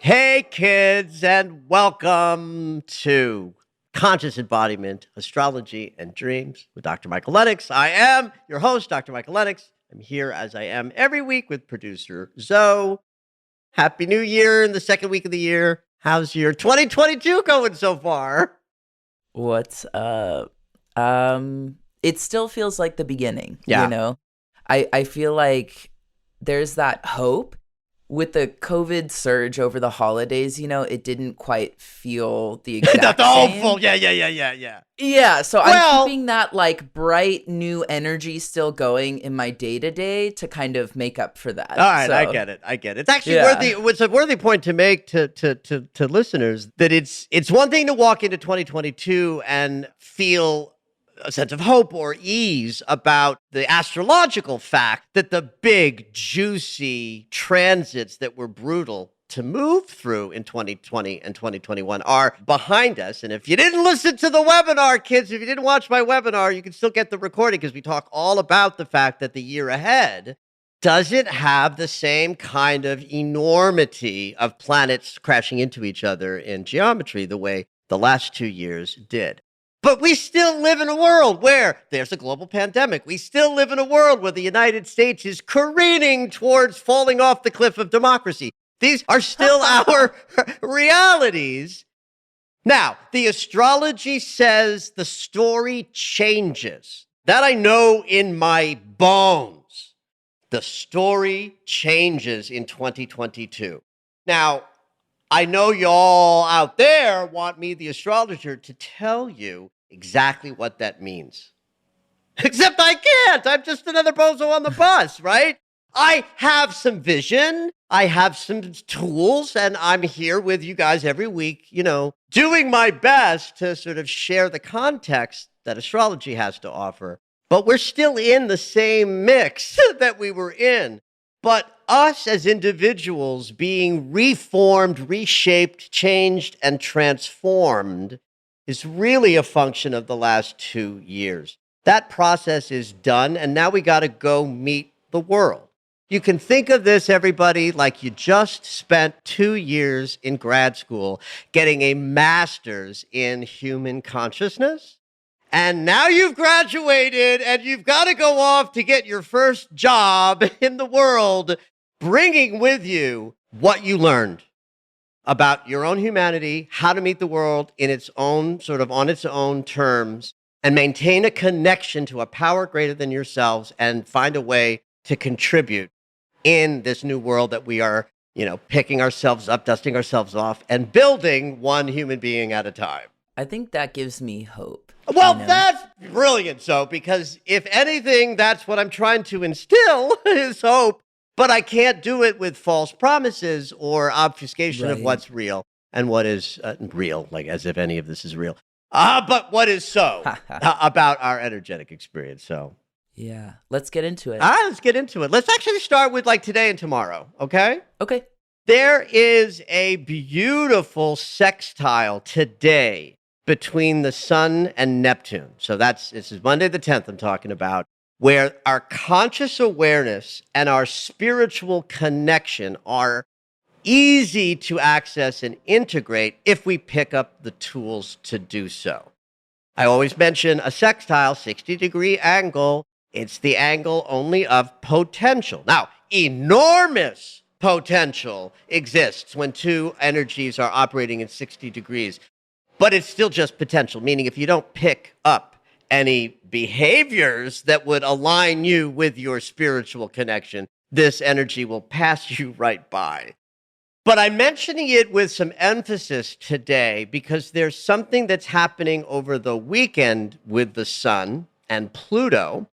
Hey, kids, and welcome to Conscious Embodiment, Astrology, and Dreams with Dr. Michael Lennox. I am your host, Dr. Michael Lennox. I'm here as I am every week with producer Zoe. Happy New Year in the second week of the year. How's your 2022 going so far? What's up? It still feels like the beginning, Yeah. you know? I feel like there's that hope. With the COVID surge over the holidays, it didn't quite feel the exact The same. hopeful. Yeah. Yeah, so Well- I'm keeping that like bright new energy still going in my day-to-day to kind of make up for that. All right, So, I get it. It's actually Yeah. it's a worthy point to make to listeners that it's one thing to walk into 2022 and feel a sense of hope or ease about the astrological fact that the big, juicy transits that were brutal to move through in 2020 and 2021 are behind us. And if you didn't listen to the webinar, kids, if you didn't watch my webinar, you can still get the recording because we talk all about the fact that the year ahead doesn't have the same kind of enormity of planets crashing into each other in geometry the way the last 2 years did. But we still live in a world where there's a global pandemic. We still live in a world where the United States is careening towards falling off the cliff of democracy. These are still our realities. Now, the astrology says the story changes. That I know in my bones. The story changes in 2022. Now, I know y'all out there want me, the astrologer, to tell you exactly what that means. Except I can't. I'm just another bozo on the bus, right? I have some vision. I have some tools, and I'm here with you guys every week, doing my best to sort of share the context that astrology has to offer. But we're still in the same mix that we were in. But us as individuals being reformed, reshaped, changed, and transformed is really a function of the last 2 years. That process is done, and now we got to go meet the world. You can think of this, everybody, like you just spent 2 years in grad school getting a master's in human consciousness. And now you've graduated and you've got to go off to get your first job in the world, bringing with you what you learned about your own humanity, how to meet the world in its own, sort of on its own terms, and maintain a connection to a power greater than yourselves and find a way to contribute in this new world that we are, picking ourselves up, dusting ourselves off, and building one human being at a time. I think that gives me hope. Well, that's brilliant, because if anything, that's what I'm trying to instill is hope, but I can't do it with false promises or obfuscation of Right. what's real and what is real, like as if any of this is real. But what is so about our energetic experience, so. Yeah, let's get into it. Let's get into it. Let's actually start with like today and tomorrow, okay? Okay. There is a beautiful sextile today between the Sun and Neptune. So this is Monday the 10th I'm talking about, where our conscious awareness and our spiritual connection are easy to access and integrate if we pick up the tools to do so. I always mention a sextile, 60-degree angle. It's the angle only of potential. Now, enormous potential exists when two energies are operating in 60 degrees, but it's still just potential, meaning if you don't pick up any behaviors that would align you with your spiritual connection, this energy will pass you right by. But I'm mentioning it with some emphasis today because there's something that's happening over the weekend with the Sun and Pluto,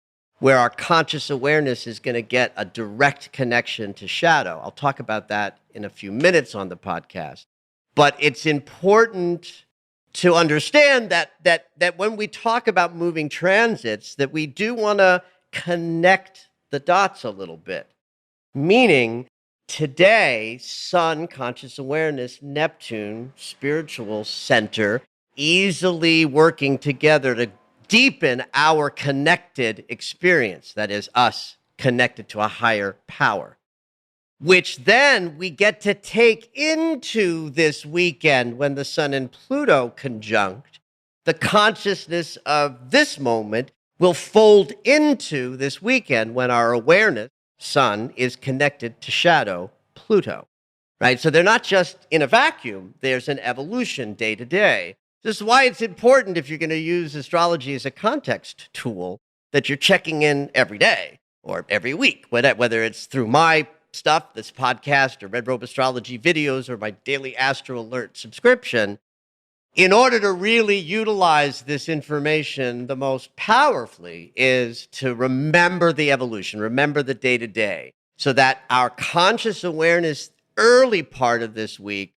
where our conscious awareness is going to get a direct connection to shadow. I'll talk about that in a few minutes on the podcast. But it's important to understand that when we talk about moving transits, that we do want to connect the dots a little bit. Meaning, today, Sun, conscious awareness, Neptune, spiritual center, easily working together to deepen our connected experience. That is, us connected to a higher power, which then we get to take into this weekend when the Sun and Pluto conjunct. The consciousness of this moment will fold into this weekend when our awareness, Sun, is connected to shadow, Pluto, right? So they're not just in a vacuum. There's an evolution day to day. This is why it's important, if you're going to use astrology as a context tool, that you're checking in every day or every week, whether it's through my stuff, this podcast, or Red Robe Astrology videos, or my daily Astro Alert subscription. In order to really utilize this information the most powerfully is to remember the evolution, remember the day-to-day, so that our conscious awareness early part of this week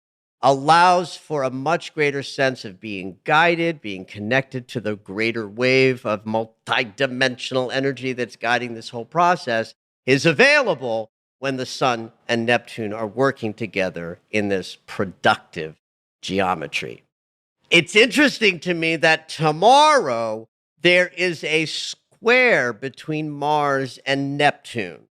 allows for a much greater sense of being guided, being connected to the greater wave of multidimensional energy that's guiding this whole process is available when the Sun and Neptune are working together in this productive geometry. It's interesting to me that tomorrow there is a square between Mars and Neptune.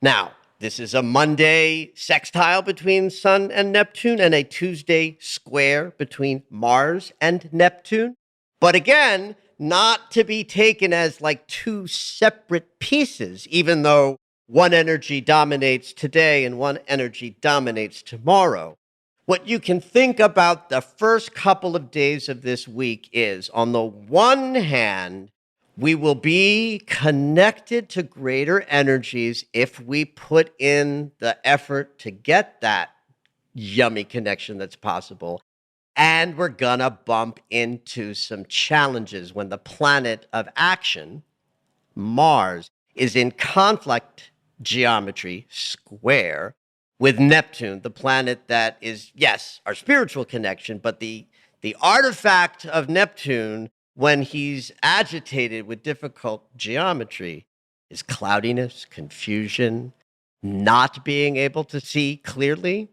Now, this is a Monday sextile between Sun and Neptune and a Tuesday square between Mars and Neptune. But again, not to be taken as like two separate pieces, even though one energy dominates today and one energy dominates tomorrow. What you can think about the first couple of days of this week is, on the one hand, we will be connected to greater energies if we put in the effort to get that yummy connection that's possible. And we're gonna bump into some challenges when the planet of action, Mars, is in conflict geometry square with Neptune, the planet that is, yes, our spiritual connection, but the artifact of Neptune when he's agitated with difficult geometry is cloudiness, confusion, not being able to see clearly.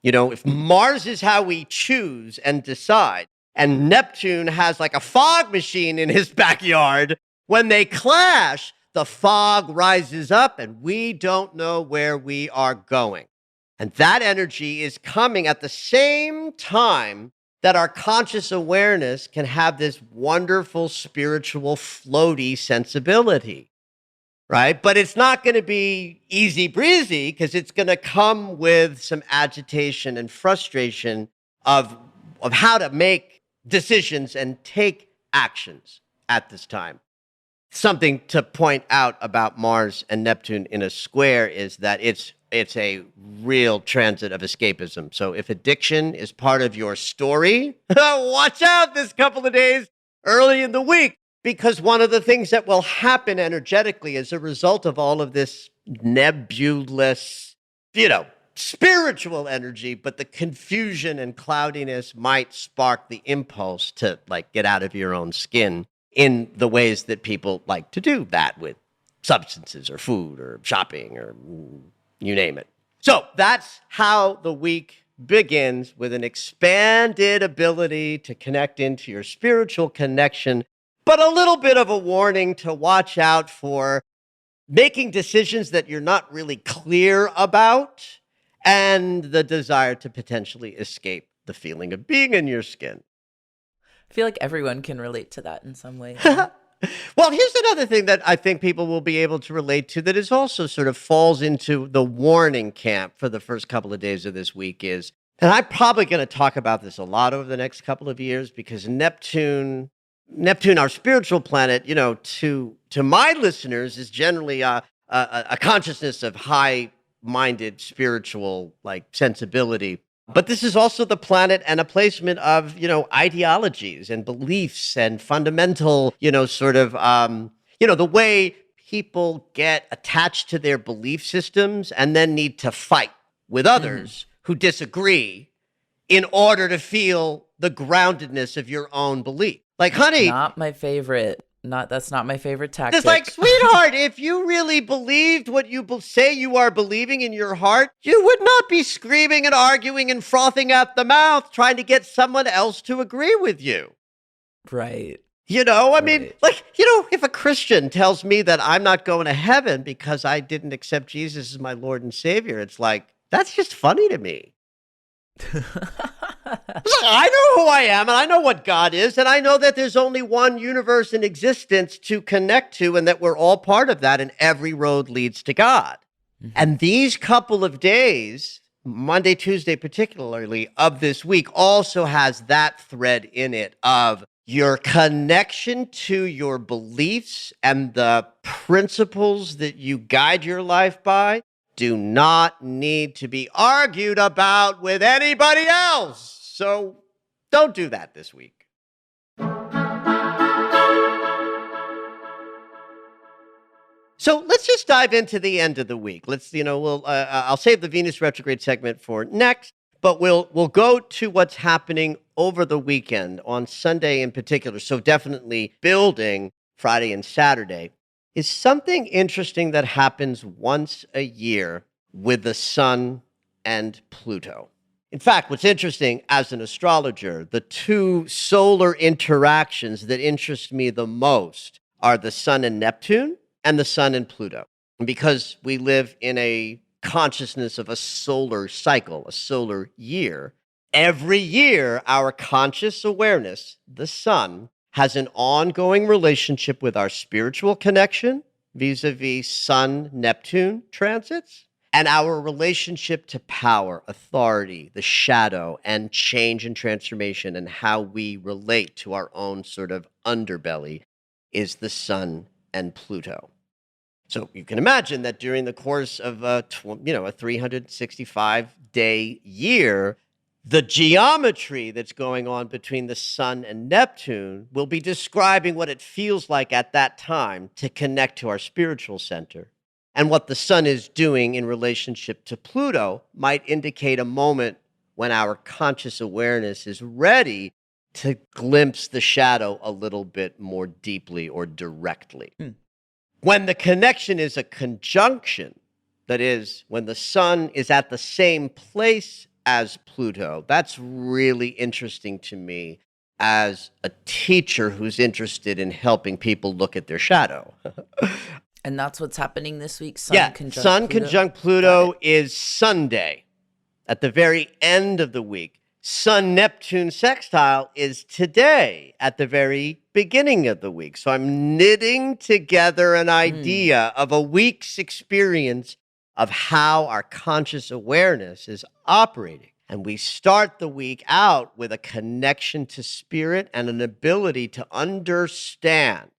You know, if Mars is how we choose and decide, and Neptune has like a fog machine in his backyard, when they clash, the fog rises up and we don't know where we are going. And that energy is coming at the same time that our conscious awareness can have this wonderful spiritual floaty sensibility, right? But it's not going to be easy breezy because it's going to come with some agitation and frustration of how to make decisions and take actions at this time. Something to point out about Mars and Neptune in a square is that it's a real transit of escapism. So if addiction is part of your story, watch out this couple of days early in the week, because one of the things that will happen energetically as a result of all of this nebulous, spiritual energy, but the confusion and cloudiness might spark the impulse to like get out of your own skin in the ways that people like to do that with substances or food or shopping or you name it. So that's how the week begins, with an expanded ability to connect into your spiritual connection, but a little bit of a warning to watch out for making decisions that you're not really clear about, and the desire to potentially escape the feeling of being in your skin. I feel like everyone can relate to that in some way. Well, here's another thing that I think people will be able to relate to that is also sort of falls into the warning camp for the first couple of days of this week is, and I'm probably going to talk about this a lot over the next couple of years, because Neptune, our spiritual planet, to my listeners is generally a consciousness of high minded, spiritual, like sensibility. But this is also the planet and a placement of, ideologies and beliefs and fundamental, the way people get attached to their belief systems and then need to fight with others who disagree in order to feel the groundedness of your own belief. Like, honey, Not my favorite. That's not my favorite tactic. it's like, sweetheart, if you really believed what you say you are believing in your heart, you would not be screaming and arguing and frothing at the mouth trying to get someone else to agree with you. Right. I mean, if a Christian tells me that I'm not going to heaven because I didn't accept Jesus as my Lord and Savior, it's like, that's just funny to me. I know who I am, and I know what God is, and I know that there's only one universe in existence to connect to, and that we're all part of that, and every road leads to God. And these couple of days, Monday, Tuesday particularly, of this week also has that thread in it of your connection to your beliefs and the principles that you guide your life by do not need to be argued about with anybody else. So don't do that this week. So let's just dive into the end of the week. I'll save the Venus retrograde segment for next, but we'll go to what's happening over the weekend on Sunday in particular. So definitely building Friday and Saturday is something interesting that happens once a year with the Sun and Pluto. In fact, what's interesting as an astrologer, the two solar interactions that interest me the most are the Sun and Neptune and the Sun and Pluto. And because we live in a consciousness of a solar cycle, a solar year, every year our conscious awareness, the Sun, has an ongoing relationship with our spiritual connection vis-a-vis Sun-Neptune transits, and our relationship to power, authority, the shadow, and change and transformation, and how we relate to our own sort of underbelly is the Sun and Pluto. So you can imagine that during the course of a 365-day year, the geometry that's going on between the Sun and Neptune will be describing what it feels like at that time to connect to our spiritual center. And what the Sun is doing in relationship to Pluto might indicate a moment when our conscious awareness is ready to glimpse the shadow a little bit more deeply or directly. When the connection is a conjunction, that is, when the Sun is at the same place as Pluto, that's really interesting to me as a teacher who's interested in helping people look at their shadow. And that's what's happening this week? Sun conjunct Pluto is Sunday at the very end of the week. Sun-Neptune sextile is today at the very beginning of the week. So I'm knitting together an idea of a week's experience of how our conscious awareness is operating. And we start the week out with a connection to spirit and an ability to understand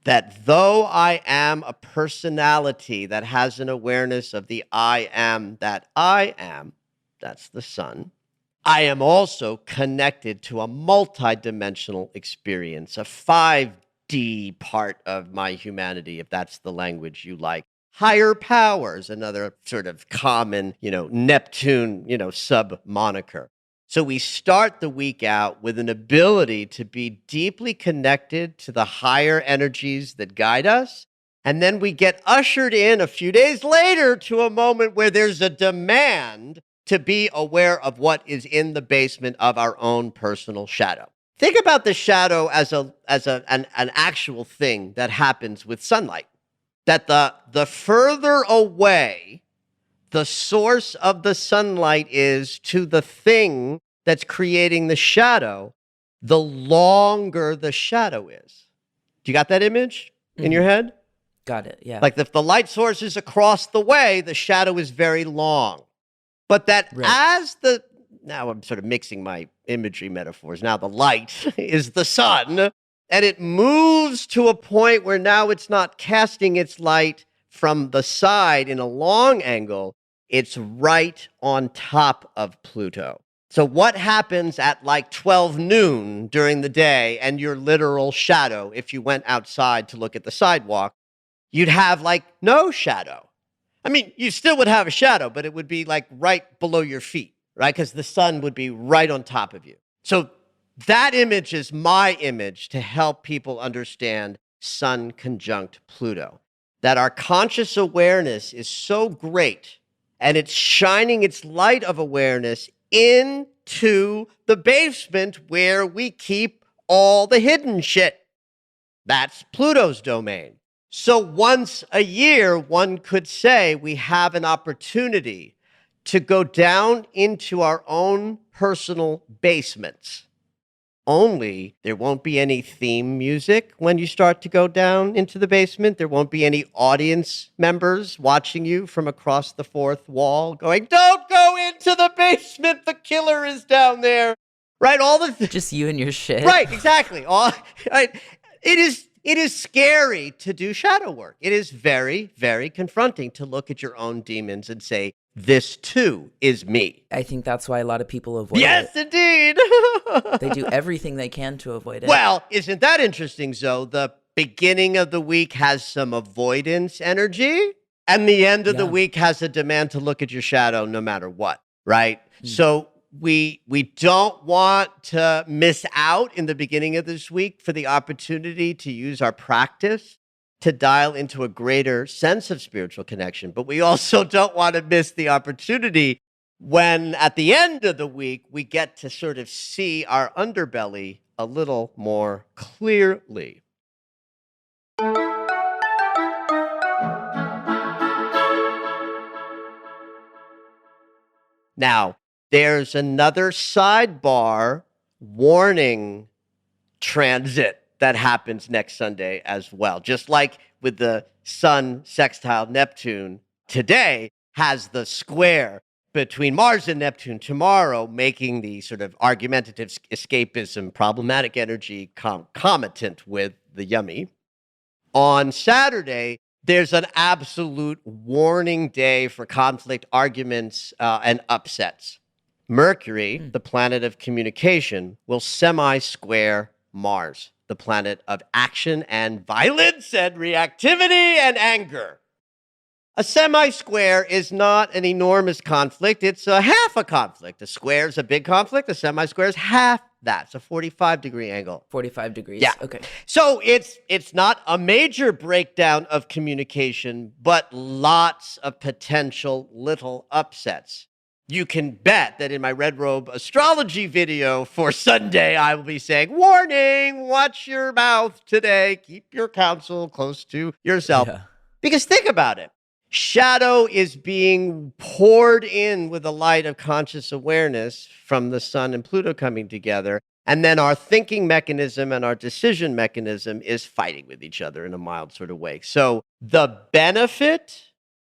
that though I am a personality that has an awareness of the I am that I am, that's the Sun, I am also connected to a multidimensional experience, a 5D part of my humanity, if that's the language you like. Higher powers, another sort of common, Neptune, sub-moniker. So we start the week out with an ability to be deeply connected to the higher energies that guide us. And then we get ushered in a few days later to a moment where there's a demand to be aware of what is in the basement of our own personal shadow. Think about the shadow as an actual thing that happens with sunlight. That the further away the source of the sunlight is to the thing that's creating the shadow, the longer the shadow is. Do you got that image in your head? Got it, yeah. Like if the light source is across the way, the shadow is very long. But that now I'm sort of mixing my imagery metaphors. Now the light is the sun, and it moves to a point where now it's not casting its light from the side in a long angle. It's right on top of Pluto. So what happens at like 12 noon during the day and your literal shadow, if you went outside to look at the sidewalk, you'd have like no shadow. I mean, you still would have a shadow, but it would be like right below your feet, right? Because the sun would be right on top of you. So that image is my image to help people understand Sun conjunct Pluto. That our conscious awareness is so great and it's shining its light of awareness into the basement where we keep all the hidden shit. That's Pluto's domain. So once a year, one could say we have an opportunity to go down into our own personal basements. Only there won't be any theme music when you start to go down into the basement. There won't be any audience members watching you from across the fourth wall going, "Don't go into the basement. The killer is down there." Right? Just you and your shit. Right, exactly. Right. It is scary to do shadow work. It is very, very confronting to look at your own demons and say, this too is me. I think that's why a lot of people avoid it. Yes, indeed. They do everything they can to avoid it. Well, isn't that interesting, Zoe? The beginning of the week has some avoidance energy, and the end of the week has a demand to look at your shadow no matter what, right? So we don't want to miss out in the beginning of this week for the opportunity to use our practice to dial into a greater sense of spiritual connection. But we also don't want to miss the opportunity when at the end of the week, we get to sort of see our underbelly a little more clearly. Now, there's another sidebar warning transit that happens next Sunday as well. Just like with the Sun sextile Neptune, today has the square between Mars and Neptune tomorrow, making the sort of argumentative escapism, problematic energy concomitant with the yummy. On Saturday, there's an absolute warning day for conflict, arguments, and upsets. Mercury, the planet of communication, will semi-square Mars, the planet of action and violence and reactivity and anger. A semi-square is not an enormous conflict. It's a half a conflict. A square is a big conflict. A semi-square is half that. It's a 45-degree angle. 45 degrees. Yeah. Okay. So it's not a major breakdown of communication, but lots of potential little upsets. You can bet that in my Red Robe astrology video for Sunday, I will be saying, warning, watch your mouth today. Keep your counsel close to yourself. Yeah. Because think about it. Shadow is being poured in with the light of conscious awareness from the Sun and Pluto coming together. And then our thinking mechanism and our decision mechanism is fighting with each other in a mild sort of way. So the benefit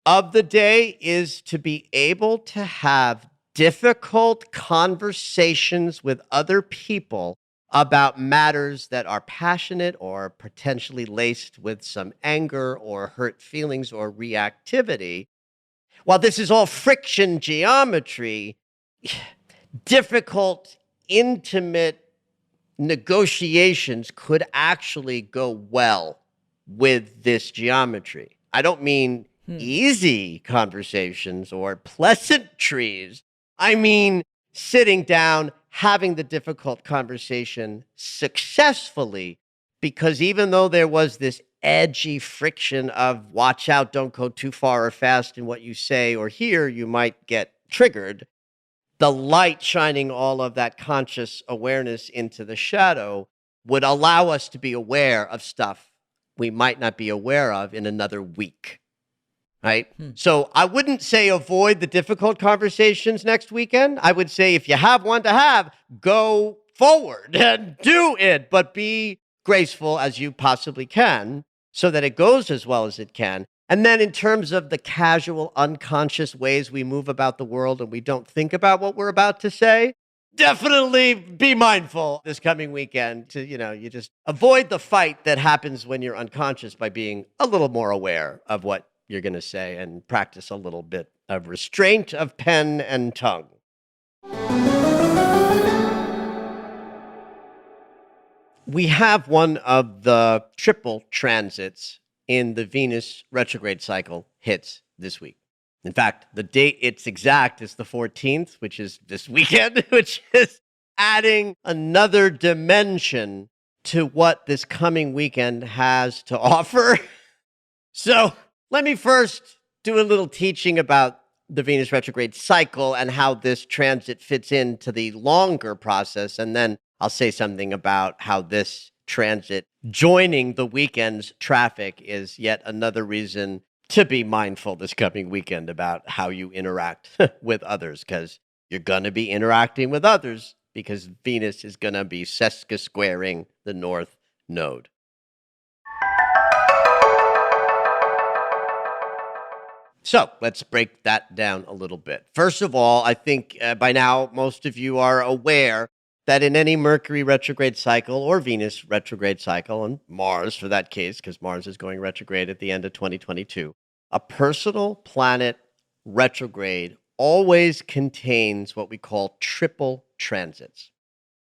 of the day is to be able to have difficult conversations with other people about matters that are passionate or potentially laced with some anger or hurt feelings or reactivity. While this is all friction geometry, difficult, intimate negotiations could actually go well with this geometry. I don't mean easy conversations or pleasantries. I mean sitting down, having the difficult conversation successfully, because even though there was this edgy friction of watch out, don't go too far or fast in what you say or hear, you might get triggered. The light shining all of that conscious awareness into the shadow would allow us to be aware of stuff we might not be aware of in another week. Right? So I wouldn't say avoid the difficult conversations next weekend. I would say if you have one to have, go forward and do it, but be graceful as you possibly can so that it goes as well as it can. And then in terms of the casual, unconscious ways we move about the world and we don't think about what we're about to say, definitely be mindful this coming weekend to, you just avoid the fight that happens when you're unconscious by being a little more aware of what you're going to say and practice a little bit a restraint of pen and tongue. We have one of the triple transits in the Venus retrograde cycle hits this week. In fact, the date it's exact is the 14th, which is this weekend, which is adding another dimension to what this coming weekend has to offer. So let me first do a little teaching about the Venus retrograde cycle and how this transit fits into the longer process. And then I'll say something about how this transit joining the weekend's traffic is yet another reason to be mindful this coming weekend about how you interact with others, because you're going to be interacting with others because Venus is going to be sesqui-squaring the North Node. So let's break that down a little bit. First of all, I think by now most of you are aware that in any Mercury retrograde cycle or Venus retrograde cycle, and Mars for that case, because Mars is going retrograde at the end of 2022, a personal planet retrograde always contains what we call triple transits.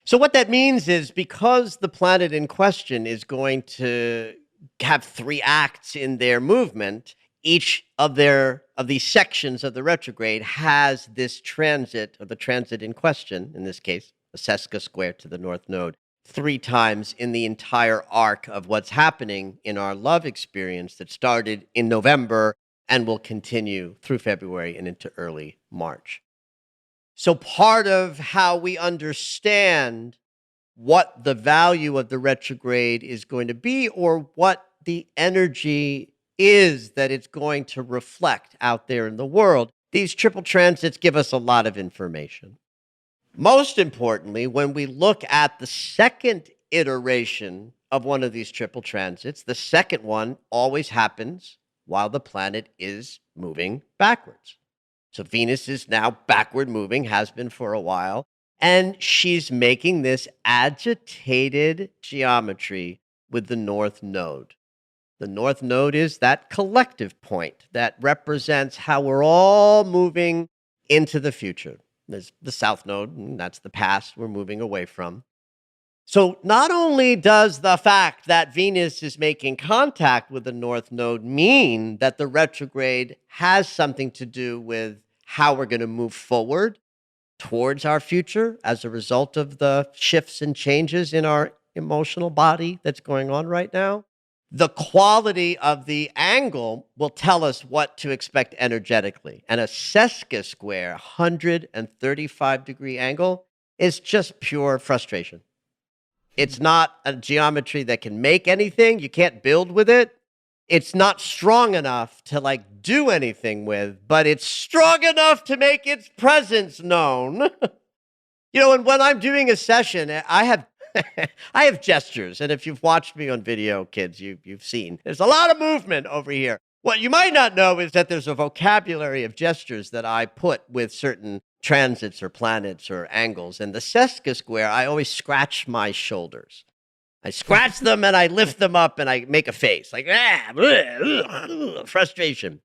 So what that means is because the planet in question is going to have 3 acts in their movement, each of these sections of the retrograde has this transit, or the transit in question, in this case, a sesqui-square to the North Node, 3 times in the entire arc of what's happening in our love experience that started in November and will continue through February and into early March. So part of how we understand what the value of the retrograde is going to be, or what the energy is that it's going to reflect out there in the world, these triple transits give us a lot of information. Most importantly, when we look at the second iteration of one of these triple transits, the second one always happens while the planet is moving backwards. So Venus is now backward moving, has been for a while, and she's making this agitated geometry with the North Node. The North Node is that collective point that represents how we're all moving into the future. There's the South Node, and that's the past we're moving away from. So not only does the fact that Venus is making contact with the North Node mean that the retrograde has something to do with how we're going to move forward towards our future as a result of the shifts and changes in our emotional body that's going on right now, the quality of the angle will tell us what to expect energetically. And a sesqui-square, 135-degree angle, is just pure frustration. It's not a geometry that can make anything. You can't build with it. It's not strong enough to do anything with, but it's strong enough to make its presence known. And when I'm doing a session, I have I have gestures, and if you've watched me on video, kids, you've seen there's a lot of movement over here. What you might not know is that there's a vocabulary of gestures that I put with certain transits or planets or angles. And the sesqui-square, I always scratch my shoulders. I scratch them and I lift them up and I make a face frustration.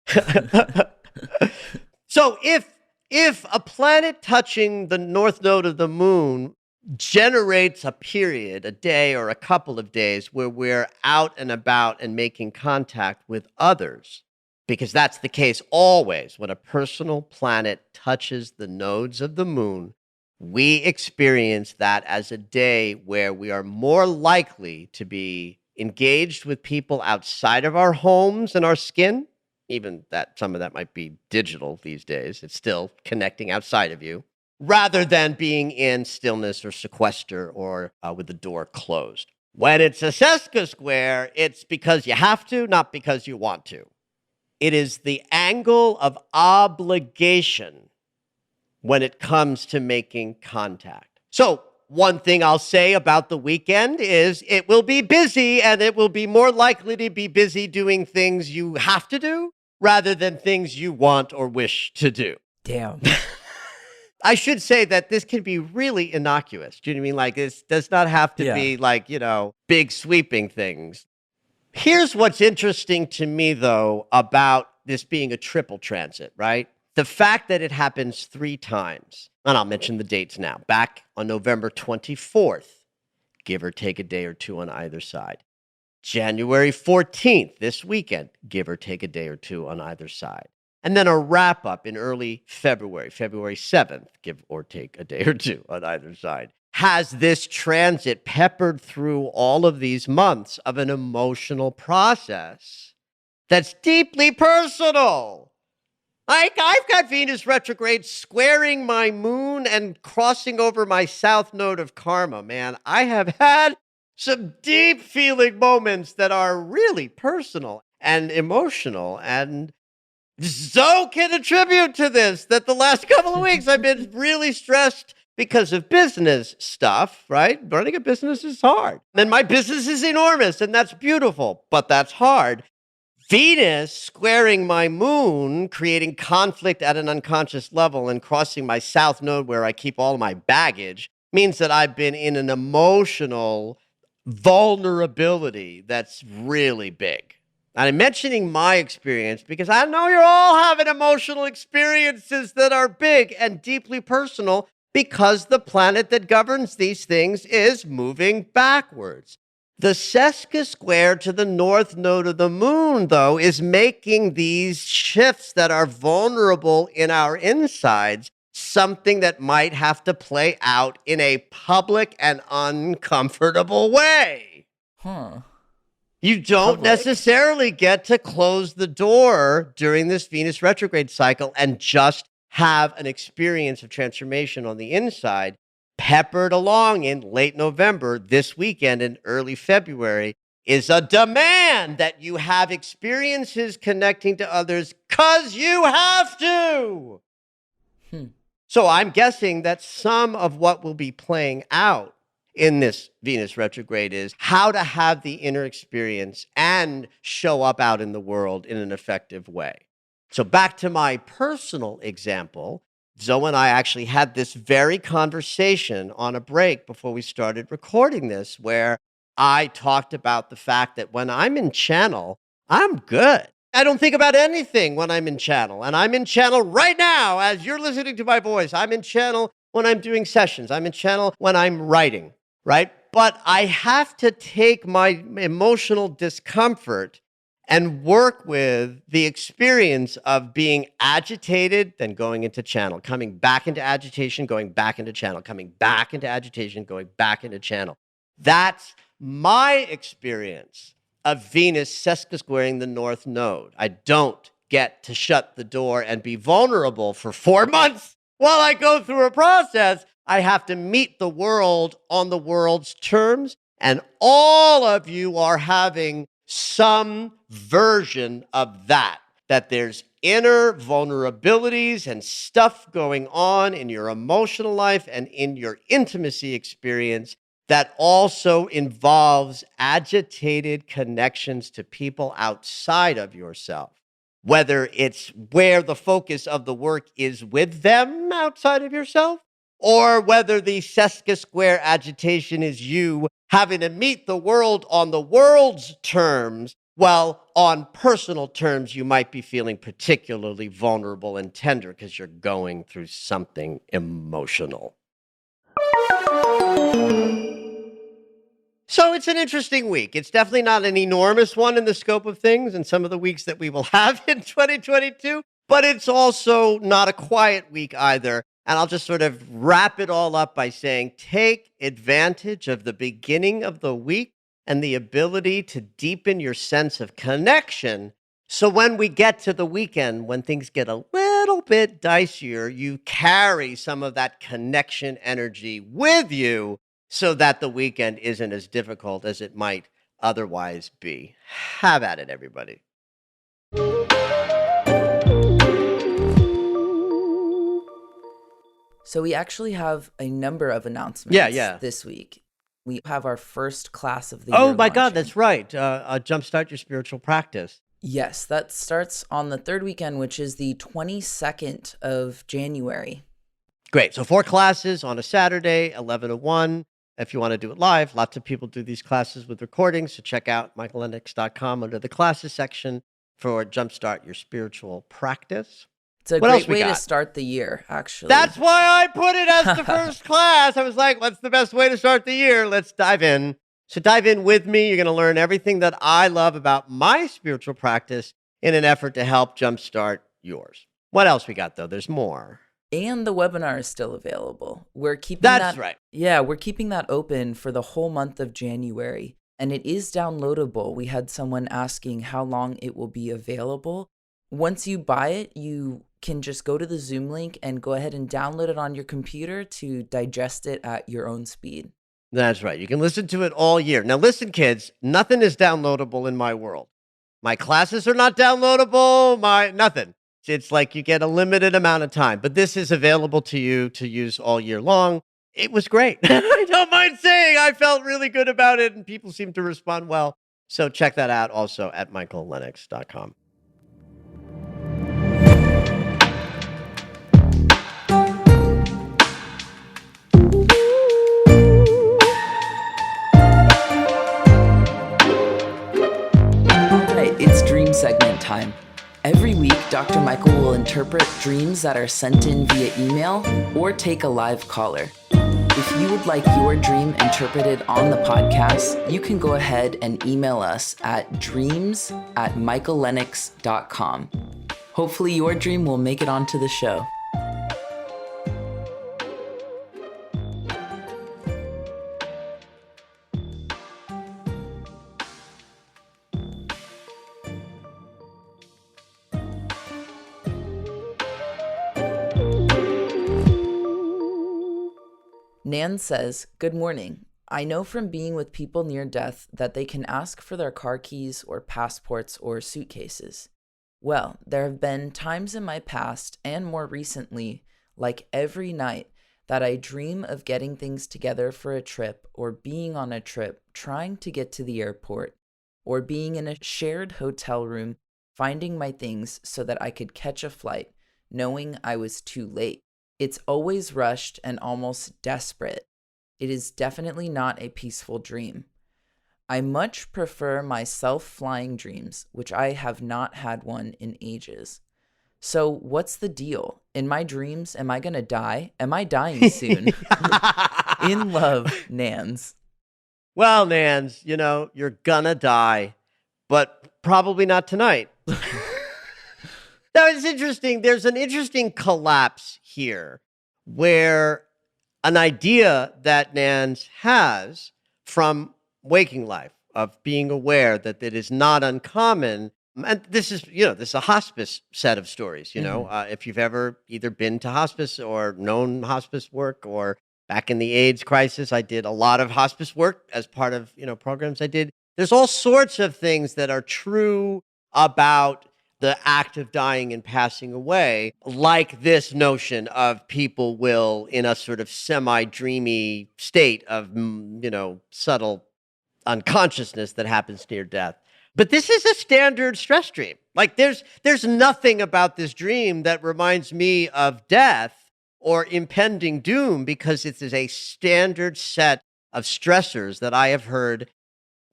So if a planet touching the North Node of the moon generates a period, a day or a couple of days, where we're out and about and making contact with others, because that's the case always when a personal planet touches the nodes of the moon, we experience that as a day where we are more likely to be engaged with people outside of our homes and our skin, even that some of that might be digital these days. It's still connecting outside of you, rather than being in stillness or sequester or with the door closed. When it's a sesqui-square, it's because you have to, not because you want to. It is the angle of obligation when it comes to making contact. So one thing I'll say about the weekend is it will be busy, and it will be more likely to be busy doing things you have to do rather than things you want or wish to do. Damn. I should say that this can be really innocuous. Do you know what I mean? This does not have to be big sweeping things. Here's what's interesting to me, though, about this being a triple transit, right? The fact that it happens 3 times, and I'll mention the dates now, back on November 24th, give or take a day or two on either side. January 14th, this weekend, give or take a day or two on either side. And then a wrap up in early February, February 7th, give or take a day or two on either side, has this transit peppered through all of these months of an emotional process that's deeply personal. I've got Venus retrograde squaring my moon and crossing over my south node of karma, man. I have had some deep feeling moments that are really personal and emotional. And so can attribute to this that the last couple of weeks I've been really stressed because of business stuff, right? Running a business is hard. And my business is enormous, and that's beautiful, but that's hard. Venus squaring my moon, creating conflict at an unconscious level and crossing my south node where I keep all my baggage means that I've been in an emotional vulnerability that's really big. And I'm mentioning my experience because I know you're all having emotional experiences that are big and deeply personal because the planet that governs these things is moving backwards. The Seska square to the north node of the moon, though, is making these shifts that are vulnerable in our insides something that might have to play out in a public and uncomfortable way. You don't necessarily get to close the door during this Venus retrograde cycle and just have an experience of transformation on the inside. Peppered along in late November, this weekend and early February, is a demand that you have experiences connecting to others because you have to. So I'm guessing that some of what will be playing out in this Venus retrograde is how to have the inner experience and show up out in the world in an effective way. So back to my personal example, Zoe and I actually had this very conversation on a break before we started recording this, where I talked about the fact that when I'm in channel, I'm good. I don't think about anything when I'm in channel. And I'm in channel right now as you're listening to my voice. I'm in channel when I'm doing sessions. I'm in channel when I'm writing, right? But I have to take my emotional discomfort and work with the experience of being agitated, then going into channel, coming back into agitation, going back into channel, coming back into agitation, going back into channel. That's my experience of Venus sesquisquaring the north node. I don't get to shut the door and be vulnerable for 4 months while I go through a process. I have to meet the world on the world's terms, and all of you are having some version of that there's inner vulnerabilities and stuff going on in your emotional life and in your intimacy experience that also involves agitated connections to people outside of yourself. Whether it's where the focus of the work is with them outside of yourself, or whether the Seska square agitation is you having to meet the world on the world's terms, while on personal terms, you might be feeling particularly vulnerable and tender because you're going through something emotional. So it's an interesting week. It's definitely not an enormous one in the scope of things and some of the weeks that we will have in 2022, but it's also not a quiet week either. And I'll just sort of wrap it all up by saying, take advantage of the beginning of the week and the ability to deepen your sense of connection. So when we get to the weekend, when things get a little bit dicier, you carry some of that connection energy with you so that the weekend isn't as difficult as it might otherwise be. Have at it, everybody. So we actually have a number of announcements this week. We have our first class of the year. Oh my God, that's right. Jumpstart Your Spiritual Practice. Yes, that starts on the third weekend, which is the 22nd of January. Great. So 4 classes on a Saturday, 11 to 1. If you want to do it live, lots of people do these classes with recordings. So check out michaellennox.com under the classes section for Jumpstart Your Spiritual Practice. It's a What else great we way to got? start the year, actually. That's why I put it as the first class. I was like, what's the best way to start the year? Let's dive in. So dive in with me. You're going to learn everything that I love about my spiritual practice in an effort to help jumpstart yours. What else we got, though? There's more. And the webinar is still available. We're keeping That's that right. Yeah, we're keeping that open for the whole month of January. And it is downloadable. We had someone asking how long it will be available. Once you buy it, you can just go to the Zoom link and go ahead and download it on your computer to digest it at your own speed. That's right. You can listen to it all year. Now, listen, kids, nothing is downloadable in my world. My classes are not downloadable, nothing. It's like you get a limited amount of time, but this is available to you to use all year long. It was great. I don't mind saying I felt really good about it, and people seem to respond well. So check that out also at michaellennox.com. All right, it's dream segment time. Every week, Dr. Michael will interpret dreams that are sent in via email or take a live caller. If you would like your dream interpreted on the podcast, you can go ahead and email us at dreams@michaellennox.com. Hopefully your dream will make it onto the show. Nan says, "Good morning. I know from being with people near death that they can ask for their car keys or passports or suitcases. Well, there have been times in my past and more recently, like every night, that I dream of getting things together for a trip or being on a trip trying to get to the airport or being in a shared hotel room finding my things so that I could catch a flight, knowing I was too late. It's always rushed and almost desperate. It is definitely not a peaceful dream. I much prefer my self-flying dreams, which I have not had one in ages. So what's the deal? In my dreams, am I going to die? Am I dying soon?" In love, Nans. Well, Nans, you're gonna die, but probably not tonight. Now, it's interesting. There's an interesting collapse here where an idea that Nans has from waking life of being aware that it is not uncommon. And this is a hospice set of stories, if you've ever either been to hospice or known hospice work or back in the AIDS crisis, I did a lot of hospice work as part of, programs I did. There's all sorts of things that are true about the act of dying and passing away, like this notion of people will, in a sort of semi-dreamy state of, subtle unconsciousness that happens near death. But this is a standard stress dream. Like there's nothing about this dream that reminds me of death or impending doom, because it is a standard set of stressors that I have heard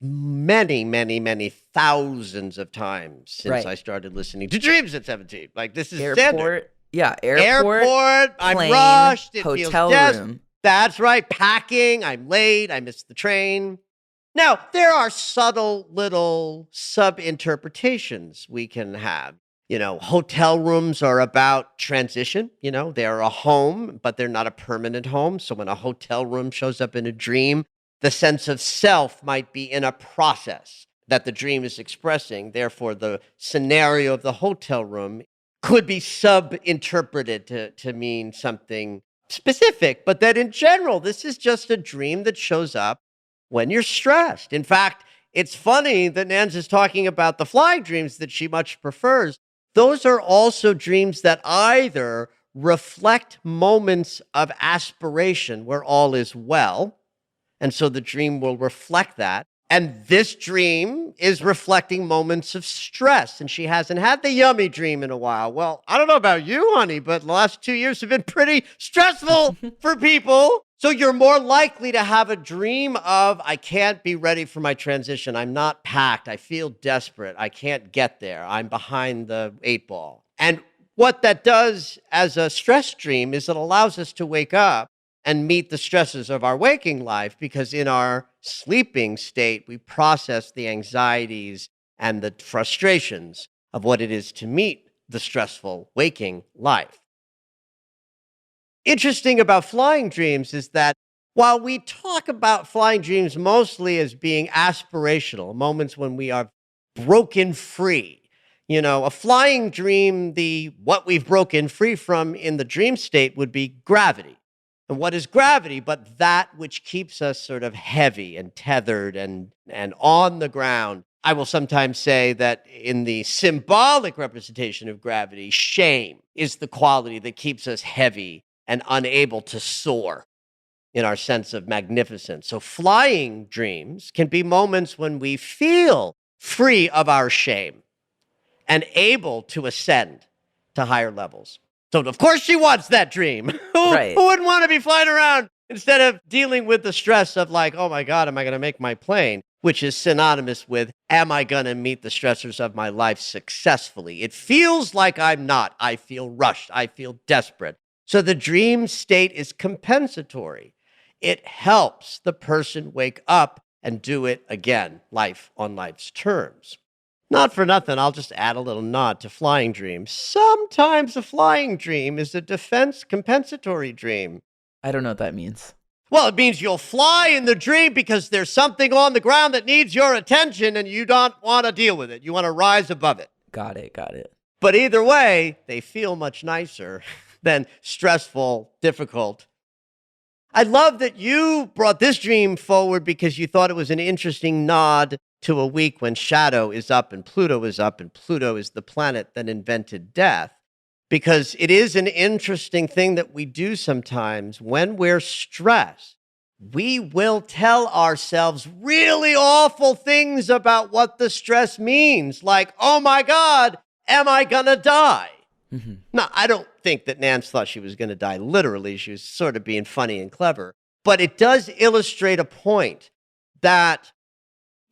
many, many, many thousands of times since I started listening to dreams at 17. Like this is standard. Airport, I'm plane, rushed. It hotel feels room. That's right. Packing. I'm late. I missed the train. Now, there are subtle little sub-interpretations we can have. Hotel rooms are about transition. They're a home, but they're not a permanent home. So when a hotel room shows up in a dream, the sense of self might be in a process that the dream is expressing. Therefore, the scenario of the hotel room could be sub-interpreted to mean something specific, but that in general, this is just a dream that shows up when you're stressed. In fact, it's funny that Nans is talking about the flying dreams that she much prefers. Those are also dreams that either reflect moments of aspiration where all is well, and so the dream will reflect that. And this dream is reflecting moments of stress, and she hasn't had the yummy dream in a while. Well, I don't know about you, honey, but the last 2 years have been pretty stressful for people. So you're more likely to have a dream of, I can't be ready for my transition. I'm not packed. I feel desperate. I can't get there. I'm behind the 8 ball. And what that does as a stress dream is it allows us to wake up and meet the stresses of our waking life, because in our sleeping state, we process the anxieties and the frustrations of what it is to meet the stressful waking life. Interesting about flying dreams is that while we talk about flying dreams mostly as being aspirational, moments when we are broken free, a flying dream, what we've broken free from in the dream state would be gravity. And what is gravity but that which keeps us sort of heavy and tethered and on the ground? I will sometimes say that in the symbolic representation of gravity, shame is the quality that keeps us heavy and unable to soar in our sense of magnificence. So flying dreams can be moments when we feel free of our shame and able to ascend to higher levels. So of course she wants that dream. Right. Who wouldn't want to be flying around instead of dealing with the stress of like, oh my God, am I going to make my plane? Which is synonymous with, am I going to meet the stressors of my life successfully? It feels like I'm not. I feel rushed. I feel desperate. So the dream state is compensatory. It helps the person wake up and do it again, life on life's terms. Not for nothing, I'll just add a little nod to flying dreams. Sometimes a flying dream is a defense compensatory dream. I don't know what that means. Well, it means you'll fly in the dream because there's something on the ground that needs your attention and you don't want to deal with it. You want to rise above it. Got it. But either way, they feel much nicer than stressful, difficult. I love that you brought this dream forward because you thought it was an interesting nod to a week when shadow is up and Pluto is up, and Pluto is the planet that invented death. Because it is an interesting thing that we do sometimes when we're stressed. We will tell ourselves really awful things about what the stress means. Like, oh my God, am I gonna die? Mm-hmm. Now, I don't think that Nance thought she was gonna die literally. She was sort of being funny and clever. But it does illustrate a point that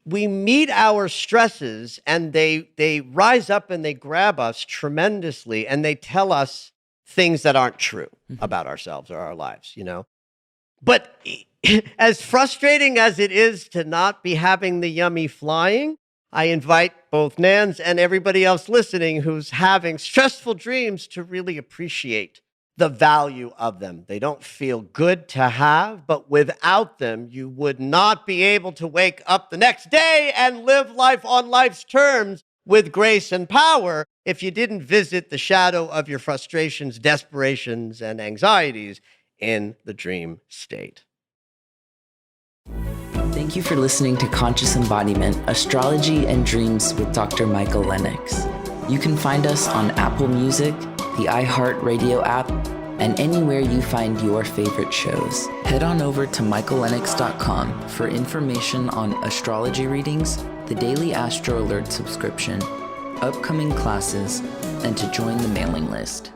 we meet our stresses and they rise up and they grab us tremendously and they tell us things that aren't true about ourselves or our lives, But as frustrating as it is to not be having the yummy flying, I invite both Nans and everybody else listening who's having stressful dreams to really appreciate the value of them. They don't feel good to have, but without them, you would not be able to wake up the next day and live life on life's terms with grace and power if you didn't visit the shadow of your frustrations, desperations, and anxieties in the dream state. Thank you for listening to Conscious Embodiment, Astrology and Dreams with Dr. Michael Lennox. You can find us on Apple Music, the iHeartRadio app, and anywhere you find your favorite shows. Head on over to michaellennox.com for information on astrology readings, the Daily Astro Alert subscription, upcoming classes, and to join the mailing list.